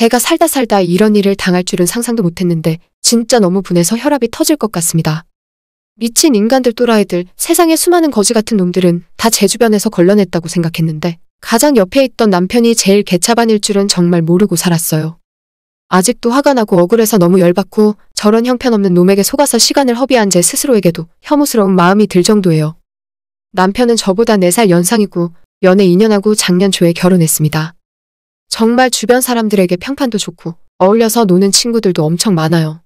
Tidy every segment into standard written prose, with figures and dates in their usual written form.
제가 살다 살다 이런 일을 당할 줄은 상상도 못했는데 진짜 너무 분해서 혈압이 터질 것 같습니다. 미친 인간들 또라이들, 세상에 수많은 거지 같은 놈들은 다 제 주변에서 걸러냈다고 생각했는데 가장 옆에 있던 남편이 제일 개차반일 줄은 정말 모르고 살았어요. 아직도 화가 나고 억울해서 너무 열받고 저런 형편없는 놈에게 속아서 시간을 허비한 제 스스로에게도 혐오스러운 마음이 들 정도예요. 남편은 저보다 4살 연상이고 연애 2년하고 작년 초에 결혼했습니다. 정말 주변 사람들에게 평판도 좋고 어울려서 노는 친구들도 엄청 많아요.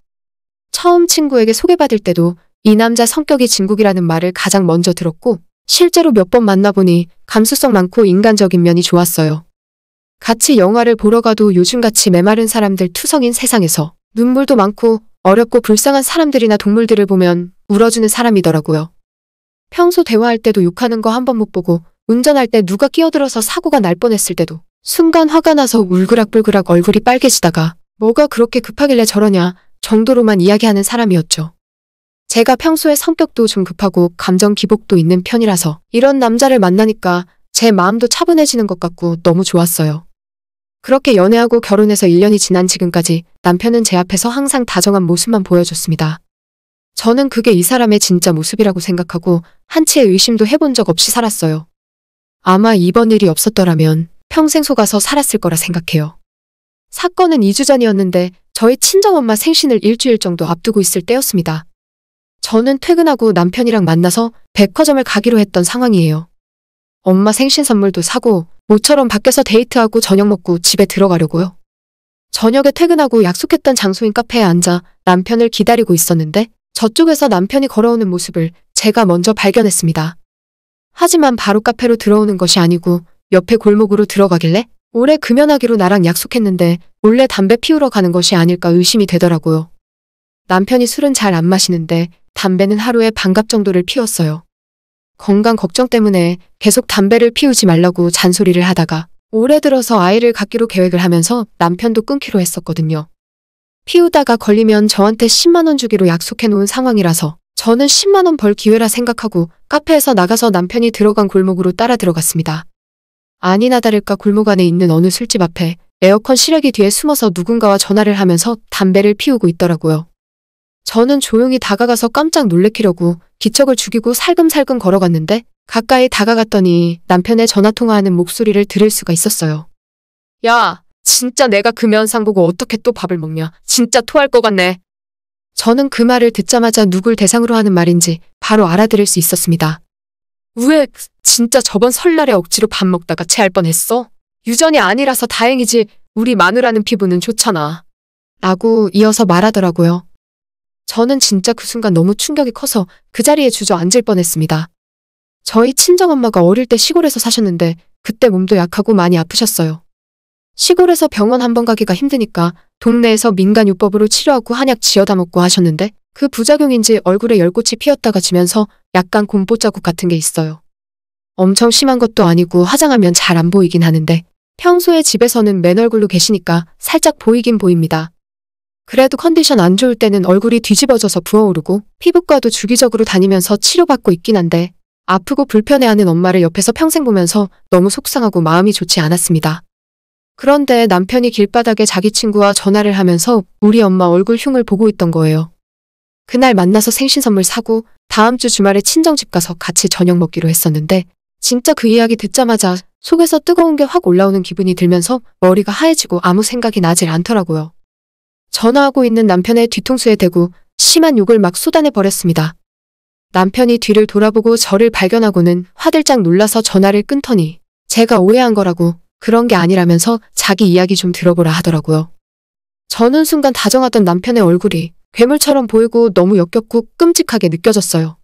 처음 친구에게 소개받을 때도 이 남자 성격이 진국이라는 말을 가장 먼저 들었고 실제로 몇 번 만나보니 감수성 많고 인간적인 면이 좋았어요. 같이 영화를 보러 가도 요즘같이 메마른 사람들 투성인 세상에서 눈물도 많고 어렵고 불쌍한 사람들이나 동물들을 보면 울어주는 사람이더라고요. 평소 대화할 때도 욕하는 거 한 번 못 보고 운전할 때 누가 끼어들어서 사고가 날 뻔했을 때도 순간 화가 나서 울그락불그락 얼굴이 빨개지다가 뭐가 그렇게 급하길래 저러냐 정도로만 이야기하는 사람이었죠. 제가 평소에 성격도 좀 급하고 감정 기복도 있는 편이라서 이런 남자를 만나니까 제 마음도 차분해지는 것 같고 너무 좋았어요. 그렇게 연애하고 결혼해서 1년이 지난 지금까지 남편은 제 앞에서 항상 다정한 모습만 보여줬습니다. 저는 그게 이 사람의 진짜 모습이라고 생각하고 한치의 의심도 해본 적 없이 살았어요. 아마 이번 일이 없었더라면 평생 속아서 살았을 거라 생각해요. 사건은 2주 전이었는데 저희 친정엄마 생신을 일주일 정도 앞두고 있을 때였습니다. 저는 퇴근하고 남편이랑 만나서 백화점을 가기로 했던 상황이에요. 엄마 생신 선물도 사고 모처럼 밖에서 데이트하고 저녁 먹고 집에 들어가려고요. 저녁에 퇴근하고 약속했던 장소인 카페에 앉아 남편을 기다리고 있었는데 저쪽에서 남편이 걸어오는 모습을 제가 먼저 발견했습니다. 하지만 바로 카페로 들어오는 것이 아니고 옆에 골목으로 들어가길래 올해 금연하기로 나랑 약속했는데 몰래 담배 피우러 가는 것이 아닐까 의심이 되더라고요. 남편이 술은 잘 안 마시는데 담배는 하루에 반갑 정도를 피웠어요. 건강 걱정 때문에 계속 담배를 피우지 말라고 잔소리를 하다가 올해 들어서 아이를 갖기로 계획을 하면서 남편도 끊기로 했었거든요. 피우다가 걸리면 저한테 10만 원 주기로 약속해 놓은 상황이라서 저는 10만 원 벌 기회라 생각하고 카페에서 나가서 남편이 들어간 골목으로 따라 들어갔습니다. 아니나 다를까 골목 안에 있는 어느 술집 앞에 에어컨 실외기 뒤에 숨어서 누군가와 전화를 하면서 담배를 피우고 있더라고요. 저는 조용히 다가가서 깜짝 놀래키려고 기척을 죽이고 살금살금 걸어갔는데 가까이 다가갔더니 남편의 전화통화하는 목소리를 들을 수가 있었어요. 야, 진짜 내가 그 면상 보고 어떻게 또 밥을 먹냐. 진짜 토할 것 같네. 저는 그 말을 듣자마자 누굴 대상으로 하는 말인지 바로 알아들을 수 있었습니다. 왜 진짜 저번 설날에 억지로 밥 먹다가 체할 뻔했어? 유전이 아니라서 다행이지 우리 마누라는 피부는 좋잖아. 라고 이어서 말하더라고요. 저는 진짜 그 순간 너무 충격이 커서 그 자리에 주저앉을 뻔했습니다. 저희 친정엄마가 어릴 때 시골에서 사셨는데 그때 몸도 약하고 많이 아프셨어요. 시골에서 병원 한 번 가기가 힘드니까 동네에서 민간요법으로 치료하고 한약 지어다 먹고 하셨는데 그 부작용인지 얼굴에 열꽃이 피었다가 지면서 약간 공포 자국 같은 게 있어요. 엄청 심한 것도 아니고 화장하면 잘 안 보이긴 하는데 평소에 집에서는 맨 얼굴로 계시니까 살짝 보이긴 보입니다. 그래도 컨디션 안 좋을 때는 얼굴이 뒤집어져서 부어오르고 피부과도 주기적으로 다니면서 치료받고 있긴 한데 아프고 불편해하는 엄마를 옆에서 평생 보면서 너무 속상하고 마음이 좋지 않았습니다. 그런데 남편이 길바닥에 자기 친구와 전화를 하면서 우리 엄마 얼굴 흉을 보고 있던 거예요. 그날 만나서 생신 선물 사고 다음 주 주말에 친정집 가서 같이 저녁 먹기로 했었는데 진짜 그 이야기 듣자마자 속에서 뜨거운 게 확 올라오는 기분이 들면서 머리가 하얘지고 아무 생각이 나질 않더라고요. 전화하고 있는 남편의 뒤통수에 대고 심한 욕을 막 쏟아내 버렸습니다. 남편이 뒤를 돌아보고 저를 발견하고는 화들짝 놀라서 전화를 끊더니 제가 오해한 거라고 그런 게 아니라면서 자기 이야기 좀 들어보라 하더라고요. 저는 순간 다정하던 남편의 얼굴이 괴물처럼 보이고 너무 역겹고 끔찍하게 느껴졌어요.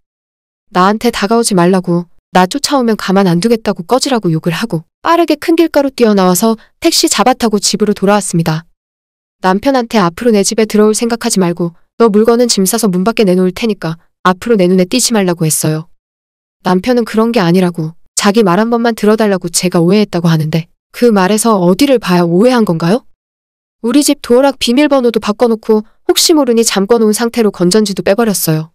나한테 다가오지 말라고 나 쫓아오면 가만 안 두겠다고 꺼지라고 욕을 하고 빠르게 큰 길가로 뛰어나와서 택시 잡아타고 집으로 돌아왔습니다. 남편한테 앞으로 내 집에 들어올 생각하지 말고 너 물건은 짐 싸서 문 밖에 내놓을 테니까 앞으로 내 눈에 띄지 말라고 했어요. 남편은 그런 게 아니라고 자기 말 한 번만 들어달라고 제가 오해했다고 하는데 그 말에서 어디를 봐야 오해한 건가요? 우리 집 도어락 비밀번호도 바꿔놓고 혹시 모르니 잠궈놓은 상태로 건전지도 빼버렸어요.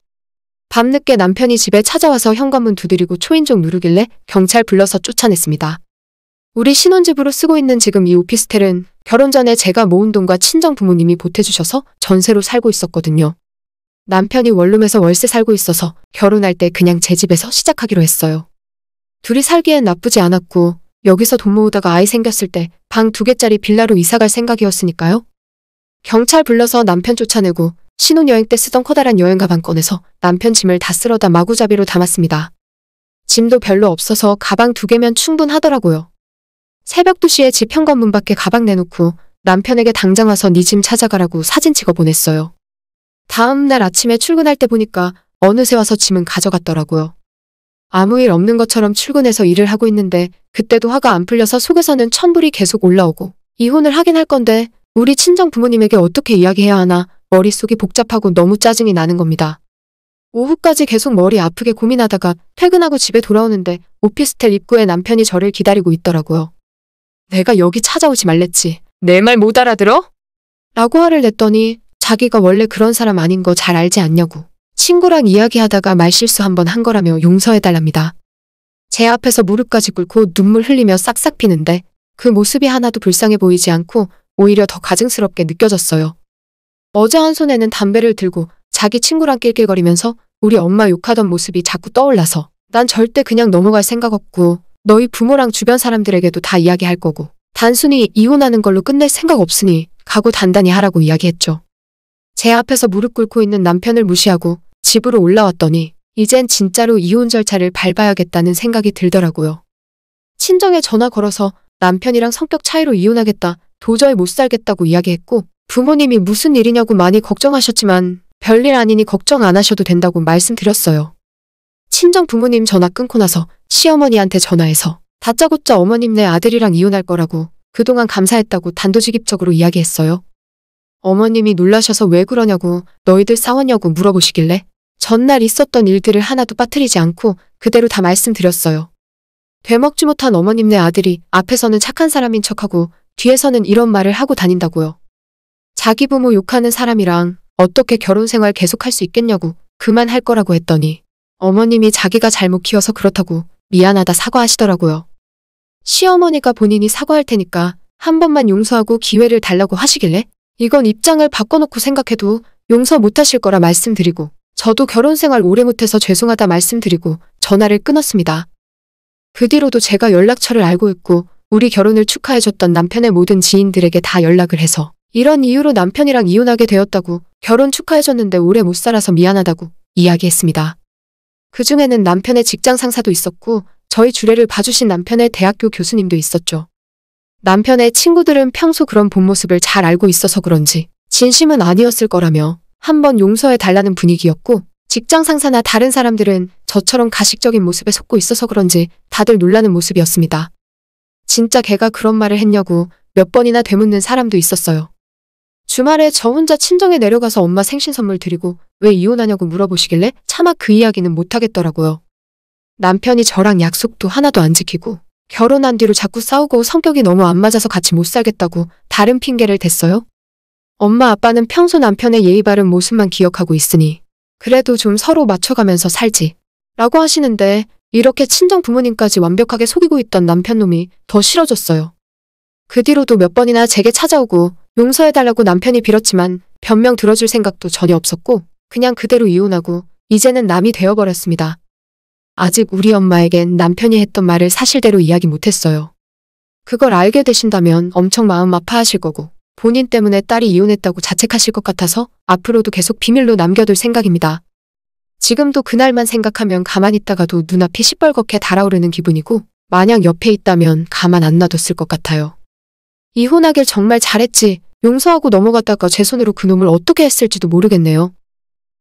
밤늦게 남편이 집에 찾아와서 현관문 두드리고 초인종 누르길래 경찰 불러서 쫓아냈습니다. 우리 신혼집으로 쓰고 있는 지금 이 오피스텔은 결혼 전에 제가 모은 돈과 친정 부모님이 보태주셔서 전세로 살고 있었거든요. 남편이 원룸에서 월세 살고 있어서 결혼할 때 그냥 제 집에서 시작하기로 했어요. 둘이 살기엔 나쁘지 않았고 여기서 돈 모으다가 아이 생겼을 때 방 2개짜리 빌라로 이사갈 생각이었으니까요. 경찰 불러서 남편 쫓아내고 신혼여행 때 쓰던 커다란 여행 가방 꺼내서 남편 짐을 다 쓸어다 마구잡이로 담았습니다. 짐도 별로 없어서 가방 2개면 충분하더라고요. 새벽 2시에 집 현관문 밖에 가방 내놓고 남편에게 당장 와서 네 짐 찾아가라고 사진 찍어 보냈어요. 다음 날 아침에 출근할 때 보니까 어느새 와서 짐은 가져갔더라고요. 아무 일 없는 것처럼 출근해서 일을 하고 있는데 그때도 화가 안 풀려서 속에서는 천불이 계속 올라오고 이혼을 하긴 할 건데 우리 친정 부모님에게 어떻게 이야기해야 하나 머릿속이 복잡하고 너무 짜증이 나는 겁니다. 오후까지 계속 머리 아프게 고민하다가 퇴근하고 집에 돌아오는데 오피스텔 입구에 남편이 저를 기다리고 있더라고요. 내가 여기 찾아오지 말랬지. 내 말 못 알아들어? 라고 화를 냈더니 자기가 원래 그런 사람 아닌 거 잘 알지 않냐고. 친구랑 이야기하다가 말실수 한번 한 거라며 용서해달랍니다. 제 앞에서 무릎까지 꿇고 눈물 흘리며 싹싹 피는데 그 모습이 하나도 불쌍해 보이지 않고 오히려 더 가증스럽게 느껴졌어요. 어제 한 손에는 담배를 들고 자기 친구랑 낄낄거리면서 우리 엄마 욕하던 모습이 자꾸 떠올라서 난 절대 그냥 넘어갈 생각 없고 너희 부모랑 주변 사람들에게도 다 이야기할 거고 단순히 이혼하는 걸로 끝낼 생각 없으니 각오 단단히 하라고 이야기했죠. 제 앞에서 무릎 꿇고 있는 남편을 무시하고 집으로 올라왔더니 이젠 진짜로 이혼 절차를 밟아야겠다는 생각이 들더라고요. 친정에 전화 걸어서 남편이랑 성격 차이로 이혼하겠다, 도저히 못 살겠다고 이야기했고 부모님이 무슨 일이냐고 많이 걱정하셨지만 별일 아니니 걱정 안 하셔도 된다고 말씀드렸어요. 친정 부모님 전화 끊고 나서 시어머니한테 전화해서 다짜고짜 어머님네 아들이랑 이혼할 거라고 그동안 감사했다고 단도직입적으로 이야기했어요. 어머님이 놀라셔서 왜 그러냐고 너희들 싸웠냐고 물어보시길래 전날 있었던 일들을 하나도 빠뜨리지 않고 그대로 다 말씀드렸어요. 되먹지 못한 어머님네 아들이 앞에서는 착한 사람인 척하고 뒤에서는 이런 말을 하고 다닌다고요. 자기 부모 욕하는 사람이랑 어떻게 결혼 생활 계속할 수 있겠냐고 그만할 거라고 했더니 어머님이 자기가 잘못 키워서 그렇다고 미안하다 사과하시더라고요. 시어머니가 본인이 사과할 테니까 한 번만 용서하고 기회를 달라고 하시길래 이건 입장을 바꿔놓고 생각해도 용서 못하실 거라 말씀드리고 저도 결혼 생활 오래 못해서 죄송하다 말씀드리고 전화를 끊었습니다. 그 뒤로도 제가 연락처를 알고 있고 우리 결혼을 축하해줬던 남편의 모든 지인들에게 다 연락을 해서 이런 이유로 남편이랑 이혼하게 되었다고 결혼 축하해줬는데 오래 못 살아서 미안하다고 이야기했습니다. 그중에는 남편의 직장 상사도 있었고 저희 주례를 봐주신 남편의 대학교 교수님도 있었죠. 남편의 친구들은 평소 그런 본 모습을 잘 알고 있어서 그런지 진심은 아니었을 거라며 한번 용서해 달라는 분위기였고 직장 상사나 다른 사람들은 저처럼 가식적인 모습에 속고 있어서 그런지 다들 놀라는 모습이었습니다. 진짜 걔가 그런 말을 했냐고 몇 번이나 되묻는 사람도 있었어요. 주말에 저 혼자 친정에 내려가서 엄마 생신 선물 드리고 왜 이혼하냐고 물어보시길래 차마 그 이야기는 못하겠더라고요. 남편이 저랑 약속도 하나도 안 지키고 결혼한 뒤로 자꾸 싸우고 성격이 너무 안 맞아서 같이 못 살겠다고 다른 핑계를 댔어요. 엄마 아빠는 평소 남편의 예의 바른 모습만 기억하고 있으니 그래도 좀 서로 맞춰가면서 살지 라고 하시는데 이렇게 친정 부모님까지 완벽하게 속이고 있던 남편놈이 더 싫어졌어요. 그 뒤로도 몇 번이나 제게 찾아오고 용서해달라고 남편이 빌었지만 변명 들어줄 생각도 전혀 없었고 그냥 그대로 이혼하고 이제는 남이 되어버렸습니다. 아직 우리 엄마에겐 남편이 했던 말을 사실대로 이야기 못했어요. 그걸 알게 되신다면 엄청 마음 아파하실 거고 본인 때문에 딸이 이혼했다고 자책하실 것 같아서 앞으로도 계속 비밀로 남겨둘 생각입니다. 지금도 그날만 생각하면 가만히 있다가도 눈앞이 시뻘겋게 달아오르는 기분이고 만약 옆에 있다면 가만 안 놔뒀을 것 같아요. 이혼하길 정말 잘했지 용서하고 넘어갔다가 제 손으로 그놈을 어떻게 했을지도 모르겠네요.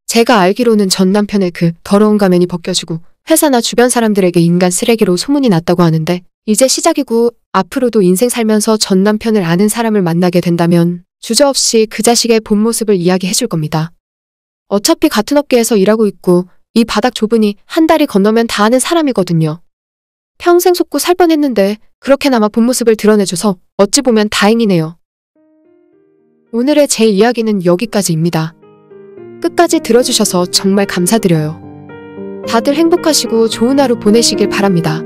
제가 알기로는 전 남편의 그 더러운 가면이 벗겨지고 회사나 주변 사람들에게 인간 쓰레기로 소문이 났다고 하는데 이제 시작이고 앞으로도 인생 살면서 전 남편을 아는 사람을 만나게 된다면 주저없이 그 자식의 본 모습을 이야기해 줄 겁니다. 어차피 같은 업계에서 일하고 있고 이 바닥 좁으니 한 달이 건너면 다 아는 사람이거든요. 평생 속고 살 뻔했는데 그렇게나마 본 모습을 드러내줘서 어찌 보면 다행이네요. 오늘의 제 이야기는 여기까지입니다. 끝까지 들어주셔서 정말 감사드려요. 다들 행복하시고 좋은 하루 보내시길 바랍니다.